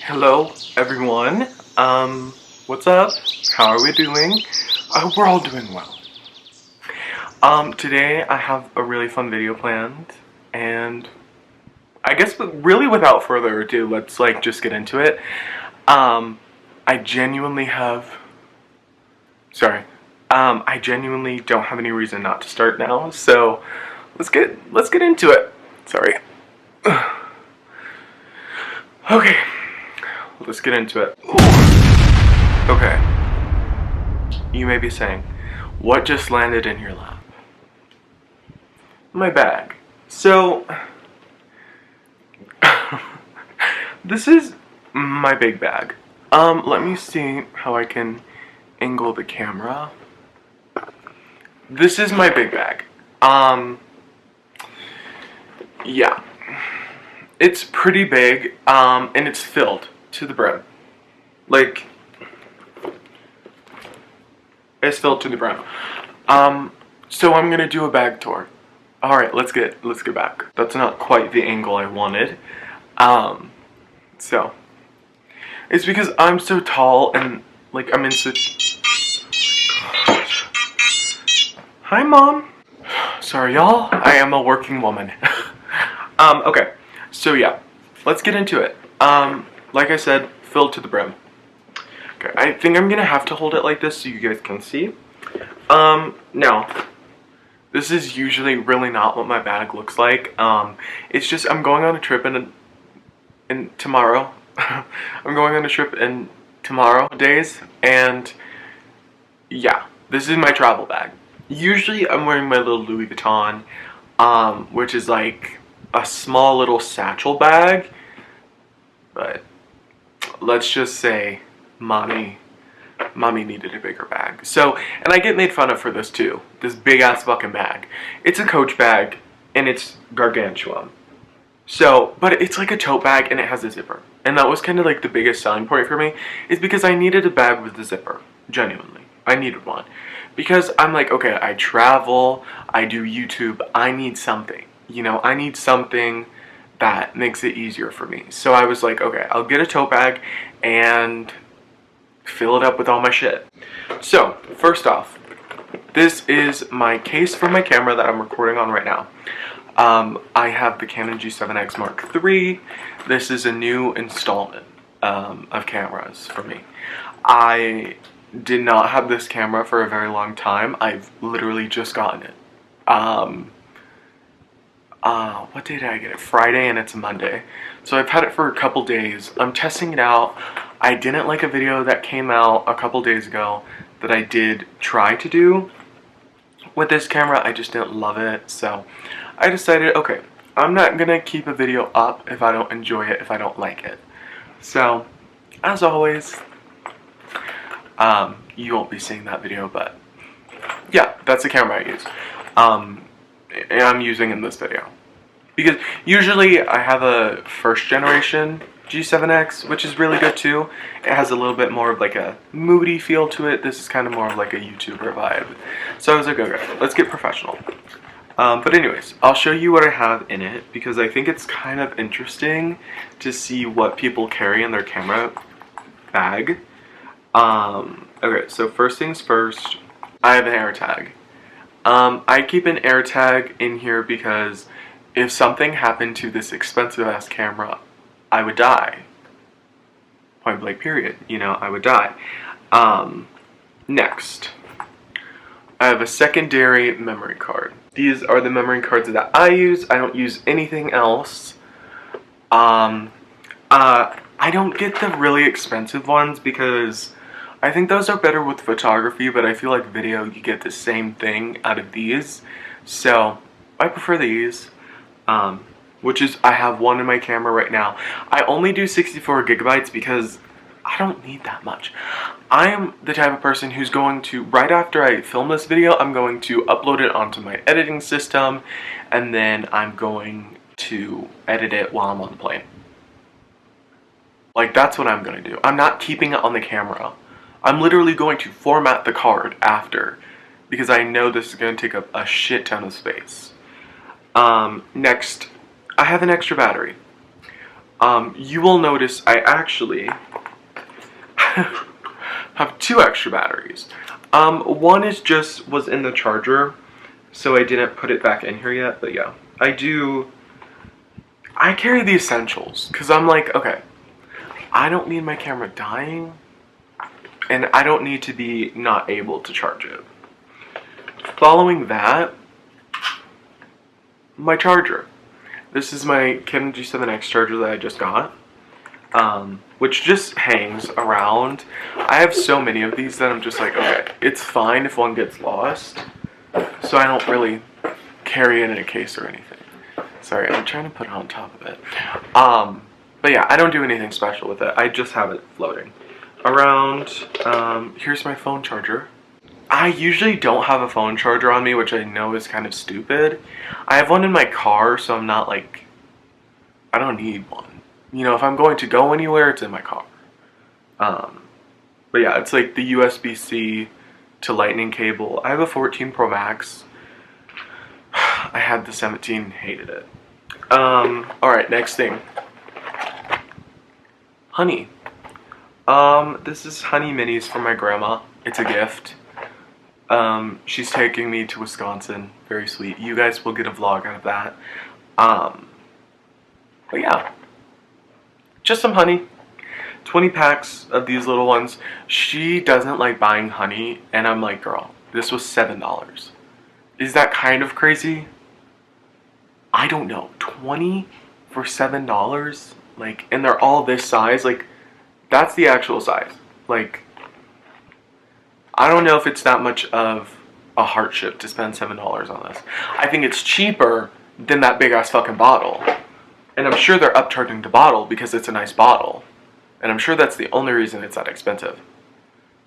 Hello, everyone. What's up? How are we doing? I hope we're all doing well. Today I have a really fun video planned, and I guess really without further ado, let's just get into it. I genuinely have. Sorry. I genuinely don't have any reason not to start now, so let's get into it. Sorry. Okay. Let's get into it. Okay. You may be saying, what just landed in your lap? My bag. So, this is my big bag. Let me see how I can angle the camera. This is my big bag. Yeah. It's pretty big, and it's filled to the brim. It's filled to the brim. So I'm gonna do a bag tour. Alright, let's get back. That's not quite the angle I wanted. So it's because I'm so tall and I'm in such. Hi, Mom. Sorry, y'all. I am a working woman. Okay. So yeah, let's get into it. Like I said, filled to the brim. Okay, I think I'm gonna have to hold it like this so you guys can see. Now, this is usually really not what my bag looks like. It's just I'm going on a trip in tomorrow. I'm going on a trip in tomorrow days, and yeah, this is my travel bag. Usually I'm wearing my little Louis Vuitton, which is like a small little satchel bag, but let's just say mommy needed a bigger bag. So, and I get made fun of for this too. This big ass fucking bag. It's a Coach bag and it's gargantuan. So, but it's like a tote bag and it has a zipper. And that was kind of like the biggest selling point for me, is because I needed a bag with a zipper. Genuinely. I needed one. Because I'm like, okay, I travel, I do YouTube, I need something. You know, I need something that makes it easier for me. So I was like, okay, I'll get a tote bag and fill it up with all my shit. So, first off, this is my case for my camera that I'm recording on right now. I have the Canon G7X Mark III. This is a new installment of cameras for me. I did not have this camera for a very long time. I've literally just gotten it. What day did I get it? Friday, and it's Monday. So I've had it for a couple days. I'm testing it out. I didn't like a video that came out a couple days ago that I did try to do with this camera. I just didn't love it. So I decided, okay, I'm not gonna keep a video up if I don't enjoy it, if I don't like it. So, as always, you won't be seeing that video, but yeah, that's the camera I use. And I'm using in this video. Because usually I have a first generation G7X, which is really good too. It has a little bit more of like a moody feel to it. This is kind of more of like a YouTuber vibe. So I was like, okay, let's get professional. But anyways, I'll show you what I have in it because I think it's kind of interesting to see what people carry in their camera bag. Okay, so first things first, I have an AirTag. I keep an AirTag in here because if something happened to this expensive ass camera, I would die. Point blank period. You know, I would die. Next, I have a secondary memory card. These are the memory cards that I use. I don't use anything else. I don't get the really expensive ones because I think those are better with photography, but I feel like video, you get the same thing out of these. So, I prefer these, which is, I have one in my camera right now. I only do 64 gigabytes because I don't need that much. I am the type of person who's going to, right after I film this video, I'm going to upload it onto my editing system, and then I'm going to edit it while I'm on the plane. Like, that's what I'm going to do. I'm not keeping it on the camera. I'm literally going to format the card after, because I know this is going to take up a shit ton of space. Next, I have an extra battery. You will notice I actually have 2 extra batteries. One was in the charger, so I didn't put it back in here yet, but yeah. I carry the essentials, because I'm like, okay, I don't need my camera dying, and I don't need to be not able to charge it. Following that, my charger. This is my Canon G7X charger that I just got, which just hangs around. I have so many of these that I'm just like, okay, it's fine if one gets lost, so I don't really carry it in a case or anything. Sorry, I'm trying to put it on top of it. But yeah, I don't do anything special with it. I just have it floating around. Here's my phone charger. I usually don't have a phone charger on me, which I know is kind of stupid. I have one in my car, so I'm not like, I don't need one. You know, if I'm going to go anywhere, it's in my car. But yeah, it's like the USB-C to lightning cable. I have a 14 Pro Max. I had the 17, hated it. Alright, next thing. Honey. This is honey minis from my grandma. It's a gift. She's taking me to Wisconsin. Very sweet. You guys will get a vlog out of that. But yeah. Just some honey. 20 packs of these little ones. She doesn't like buying honey, and I'm like, girl, this was $7. Is that kind of crazy? I don't know. 20 for $7? Like, and they're all this size. Like, that's the actual size. Like, I don't know if it's that much of a hardship to spend $7 on this. I think it's cheaper than that big ass fucking bottle. And I'm sure they're upcharging the bottle because it's a nice bottle. And I'm sure that's the only reason it's that expensive.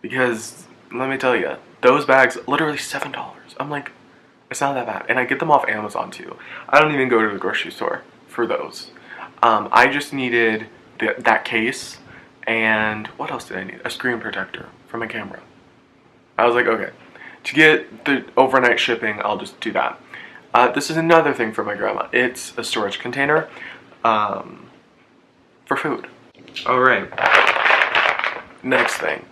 Because, let me tell you, those bags, literally $7. I'm like, it's not that bad. And I get them off Amazon too. I don't even go to the grocery store for those. I just needed that case. And what else did I need? A screen protector for my camera. I was like, okay, to get the overnight shipping, I'll just do that. This is another thing for my grandma. It's a storage container for food. All right. Next thing.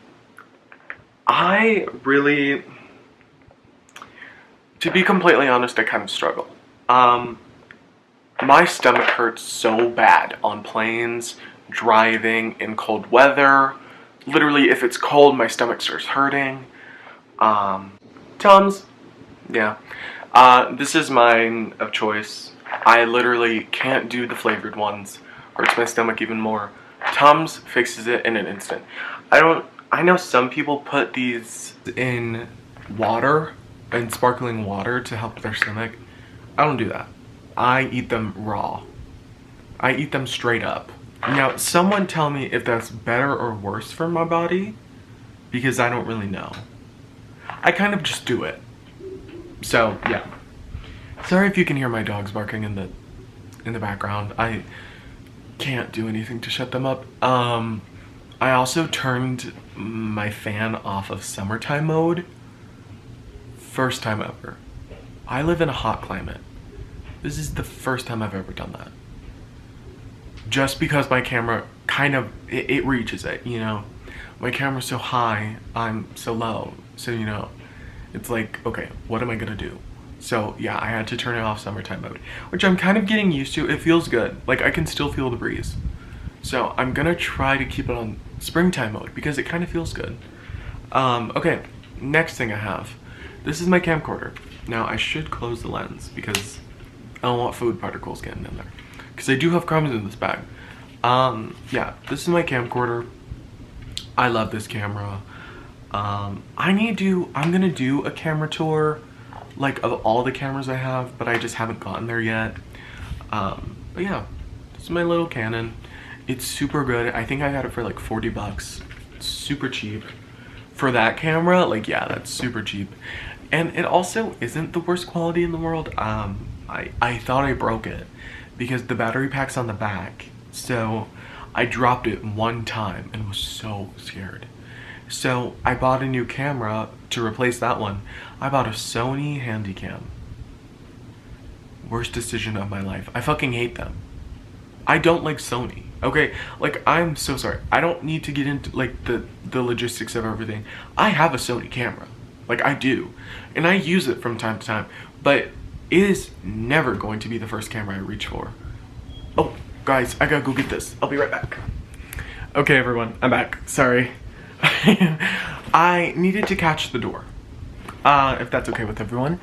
To be completely honest, I kind of struggle. My stomach hurts so bad on planes, driving, in cold weather. Literally, if it's cold, my stomach starts hurting. Tums. Yeah. This is mine of choice. I literally can't do the flavored ones. Hurts my stomach even more. Tums fixes it in an instant. I know some people put these in water, in sparkling water to help their stomach. I don't do that. I eat them raw. I eat them straight up. Now, someone tell me if that's better or worse for my body, because I don't really know. I kind of just do it. So, yeah. Sorry if you can hear my dogs barking in the background. I can't do anything to shut them up. I also turned my fan off of summertime mode. First time ever. I live in a hot climate. This is the first time I've ever done that. Just because my camera kind of, it reaches it, you know? My camera's so high, I'm so low. So, you know, it's like, okay, what am I gonna do? So, yeah, I had to turn it off summertime mode, which I'm kind of getting used to. It feels good. Like, I can still feel the breeze. So, I'm gonna try to keep it on springtime mode because it kind of feels good. Okay, next thing I have. This is my camcorder. Now, I should close the lens because I don't want food particles getting in there. Because I do have crumbs in this bag. Yeah, this is my camcorder. I love this camera. I'm gonna do a camera tour, like, of all the cameras I have, but I just haven't gotten there yet. But yeah, this is my little Canon. It's super good. I think I got it for like 40 bucks. It's super cheap. For that camera, like, yeah, that's super cheap. And it also isn't the worst quality in the world. I thought I broke it because the battery pack's on the back. So I dropped it one time and was so scared. So I bought a new camera to replace that one. I bought a Sony Handycam. Worst decision of my life. I fucking hate them. I don't like Sony. Okay, like I'm so sorry. I don't need to get into like the logistics of everything. I have a Sony camera. Like I do. And I use it from time to time, but it is never going to be the first camera I reach for. Oh, guys, I gotta go get this. I'll be right back. Okay, everyone, I'm back. Sorry. I needed to catch the door. If that's okay with everyone.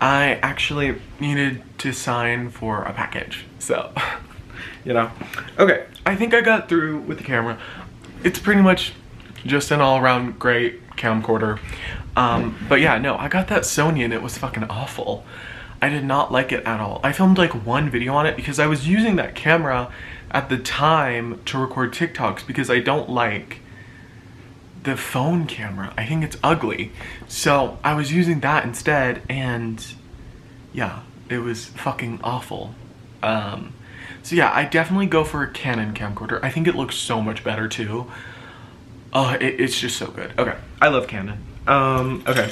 I actually needed to sign for a package. So, you know. Okay, I think I got through with the camera. It's pretty much just an all-around great camcorder. But yeah, no, I got that Sony and it was fucking awful. I did not like it at all. I filmed like one video on it because I was using that camera at the time to record TikToks because I don't like the phone camera. I think it's ugly. So I was using that instead and yeah, it was fucking awful. So yeah, I definitely go for a Canon camcorder. I think it looks so much better too. It's just so good. Okay, I love Canon. Okay.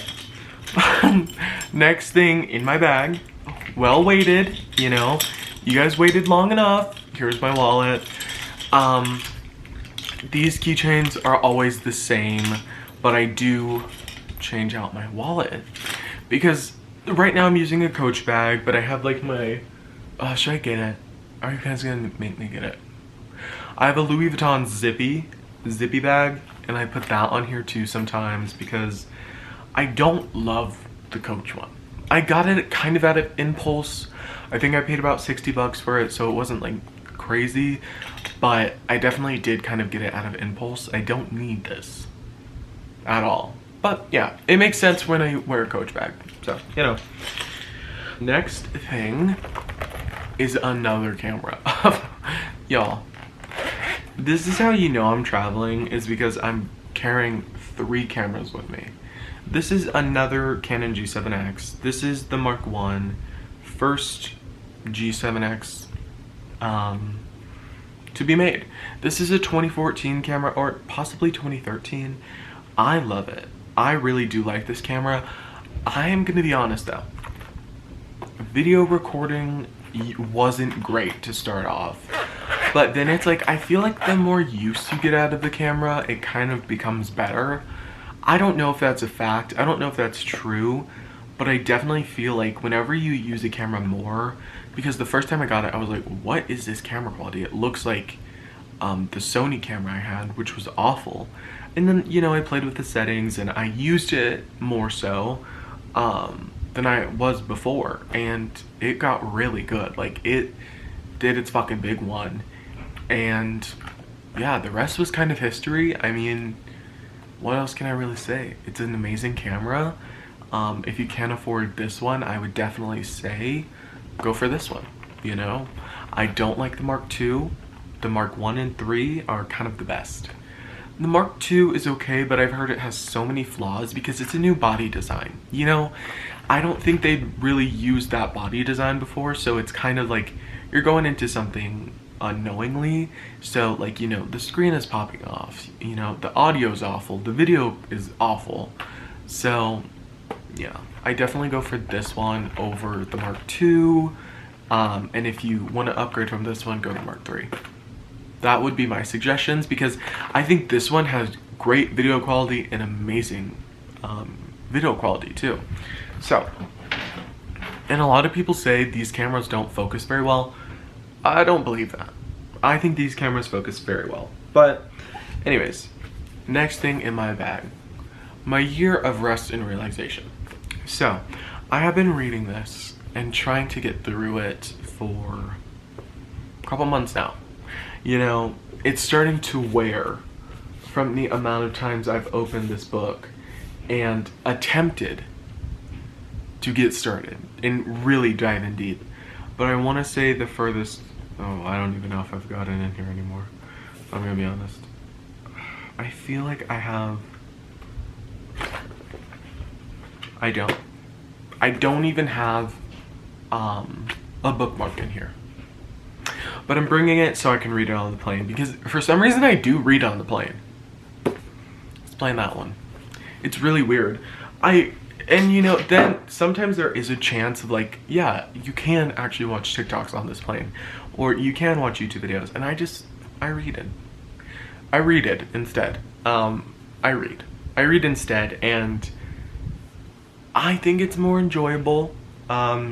Next thing in my bag, well waited, you know, you guys waited long enough. Here's my wallet. These keychains are always the same, but I do change out my wallet because right now I'm using a Coach bag, but I have like my, should I get it? Are you guys gonna make me get it? I have a Louis Vuitton zippy bag, and I put that on here too sometimes because I don't love the Coach one. I got it kind of out of impulse. I think I paid about 60 bucks for it, so it wasn't like crazy, but I definitely did kind of get it out of impulse. I don't need this at all. But yeah, it makes sense when I wear a Coach bag. So, you know. Next thing is another camera. Y'all, this is how you know I'm traveling, is because I'm carrying 3 cameras with me. This is another Canon G7X. This is the Mark I, first G7X to be made. This is a 2014 camera, or possibly 2013. I love it. I really do like this camera. I am gonna be honest though. Video recording wasn't great to start off. But then it's like, I feel like the more use you get out of the camera, it kind of becomes better. I don't know if that's a fact. I don't know if that's true. But I definitely feel like whenever you use a camera more, because the first time I got it, I was like, what is this camera quality? It looks like the Sony camera I had, which was awful. And then, you know, I played with the settings and I used it more so than I was before. And it got really good. Like, it did its fucking big one. And yeah, the rest was kind of history. I mean, what else can I really say? It's an amazing camera. If you can't afford this one, I would definitely say go for this one, you know? I don't like the Mark II. The Mark I and III are kind of the best. The Mark II is okay, but I've heard it has so many flaws because it's a new body design. You know, I don't think they'd really used that body design before, so it's kind of like you're going into something unknowingly. So like, you know, the screen is popping off, you know, the audio is awful, the video is awful. So yeah, I definitely go for this one over the Mark II. And if you want to upgrade from this one, go to Mark III. That would be my suggestions because I think this one has great video quality and amazing video quality too. So, and a lot of people say these cameras don't focus very well. I don't believe that. I think these cameras focus very well. But anyways, next thing in my bag, my year of rest and relaxation. So, I have been reading this and trying to get through it for a couple months now. You know, it's starting to wear from the amount of times I've opened this book and attempted to get started and really dive in deep. But I want to say the furthest, I don't even know if I've got it in here anymore. I'm gonna be honest. I feel like I have, I don't even have a bookmark in here. But I'm bringing it so I can read it on the plane because for some reason I do read on the plane. Let's play that one. It's really weird. And you know, then sometimes there is a chance of like, yeah, you can actually watch TikToks on this plane, or you can watch YouTube videos, and I read it. I read it instead. I read instead, and I think it's more enjoyable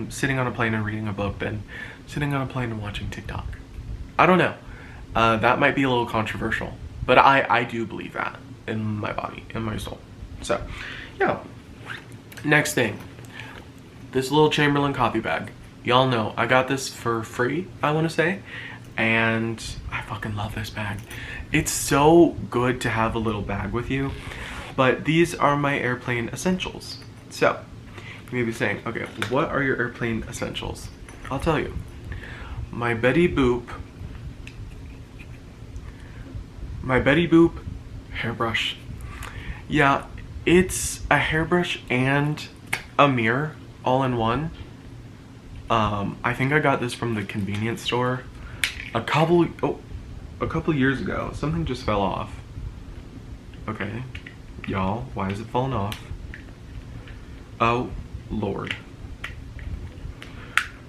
sitting on a plane and reading a book than sitting on a plane and watching TikTok. I don't know. That might be a little controversial, but I do believe that in my body, in my soul. So, yeah. Next thing, this little Chamberlain coffee bag. Y'all know I got this for free, I want to say, and I fucking love this bag. It's so good to have a little bag with you, but these are my airplane essentials. So, you may be saying, okay, what are your airplane essentials? I'll tell you. My Betty Boop hairbrush. Yeah, it's a hairbrush and a mirror all in one. I think I got this from the convenience store a couple years ago. Something just fell off. Okay, y'all, why is it falling off? Oh Lord,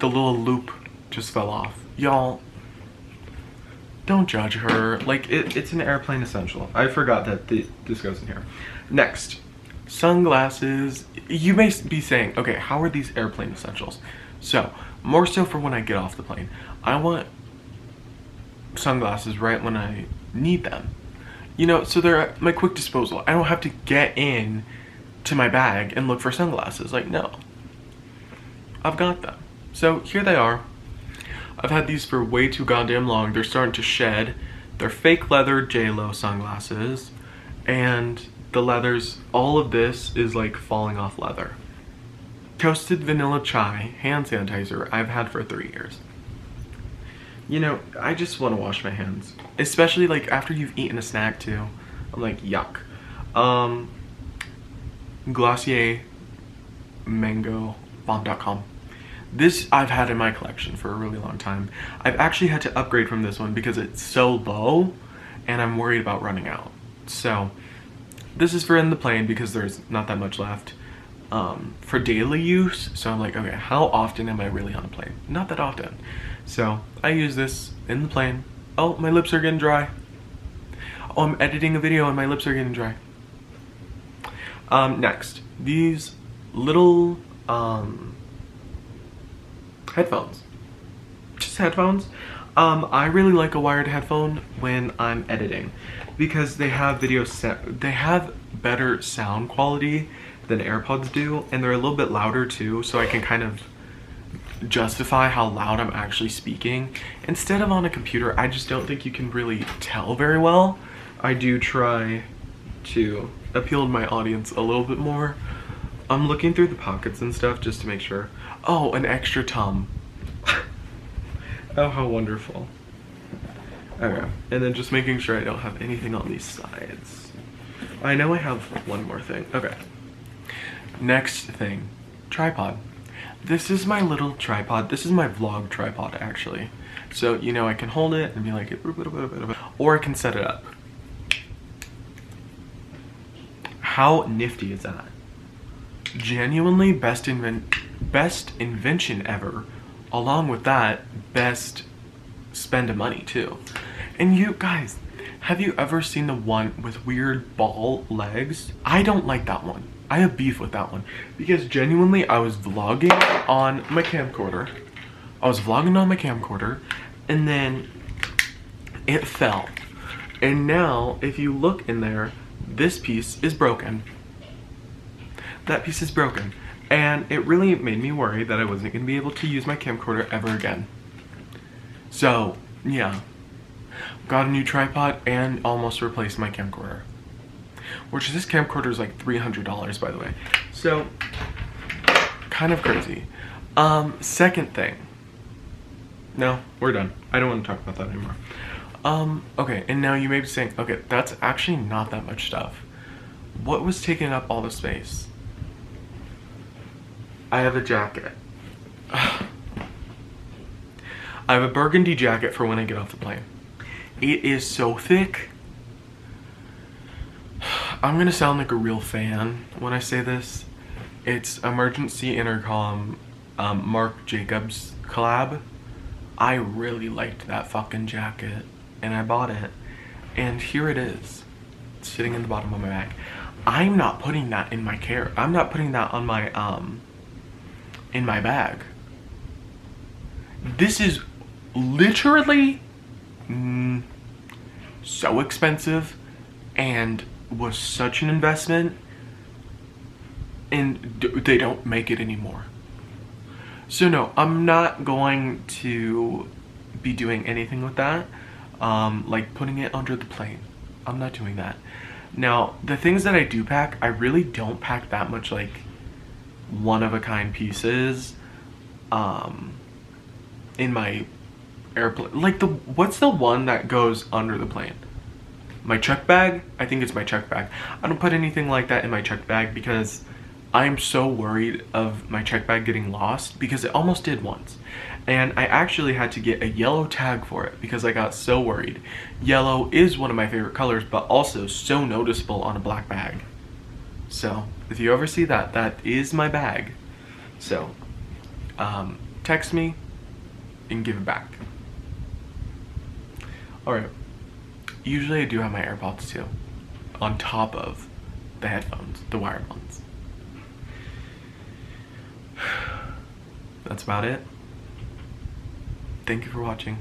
the little loop just fell off. Y'all, don't judge her. Like, it's an airplane essential. I forgot that this goes in here. Next, sunglasses. You may be saying, okay, how are these airplane essentials? So, more so for when I get off the plane. I want sunglasses right when I need them. You know, so they're at my quick disposal. I don't have to get in to my bag and look for sunglasses. Like, no. I've got them. So, here they are. I've had these for way too goddamn long. They're starting to shed. They're fake leather J.Lo sunglasses. And the leathers, all of this is like falling off leather. Toasted vanilla chai hand sanitizer I've had for 3 years. You know, I just want to wash my hands. Especially like after you've eaten a snack too. I'm like, yuck. Glossier Mango Bomb.com. This I've had in my collection for a really long time. I've actually had to upgrade from this one because it's so low and I'm worried about running out. So this is for in the plane because there's not that much left for daily use. So I'm like, okay, how often am I really on a plane? Not that often. So I use this in the plane. Oh, my lips are getting dry. Oh, I'm editing a video and my lips are getting dry. Next, these little headphones. Just headphones. I really like a wired headphone when I'm editing because they have they have better sound quality than AirPods do, and they're a little bit louder too, so I can kind of justify how loud I'm actually speaking. Instead of on a computer, I just don't think you can really tell very well. I do try to appeal to my audience a little bit more. I'm looking through the pockets and stuff just to make sure. Oh, an extra tum. Oh, how wonderful. Okay, and then just making sure I don't have anything on these sides. I know I have one more thing. Okay. Next thing, tripod. This is my little tripod. This is my vlog tripod, actually. So, you know, I can hold it and be like, or I can set it up. How nifty is that? Genuinely best invention ever. Along with that, best spend of money too. And you guys, have you ever seen the one with weird ball legs? I don't like that one. I have beef with that one because genuinely I was vlogging on my camcorder. And then it fell. And now if you look in there, this piece is broken. That piece is broken. And it really made me worry that I wasn't going to be able to use my camcorder ever again. So, yeah. Got a new tripod and almost replaced my camcorder. Which this camcorder is like $300, by the way. So, kind of crazy. Second thing. No, we're done. I don't want to talk about that anymore. Okay, and now you may be saying, okay, that's actually not that much stuff. What was taking up all the space? I have a jacket. I have a burgundy jacket for when I get off the plane. It is so thick. I'm gonna sound like a real fan when I say this. It's Emergency Intercom, Marc Jacobs collab. I really liked that fucking jacket and I bought it. And here it is, sitting in the bottom of my bag. I'm not putting that in my care. I'm not putting that on my, in my bag. This is literally so expensive and was such an investment, and they don't make it anymore. So no, I'm not going to be doing anything with that, like putting it under the plane. I'm not doing that. Now, the things that I do pack, I really don't pack that much like one-of-a-kind pieces in my airplane. Like what's the one that goes under the plane? My check bag? I think it's my check bag. I don't put anything like that in my check bag because I'm so worried of my check bag getting lost, because it almost did once. And I actually had to get a yellow tag for it because I got so worried. Yellow is one of my favorite colors, but also so noticeable on a black bag. So if you ever see that, that is my bag. So text me and give it back. Alright, usually I do have my AirPods too, on top of the headphones, the wired ones. That's about it. Thank you for watching.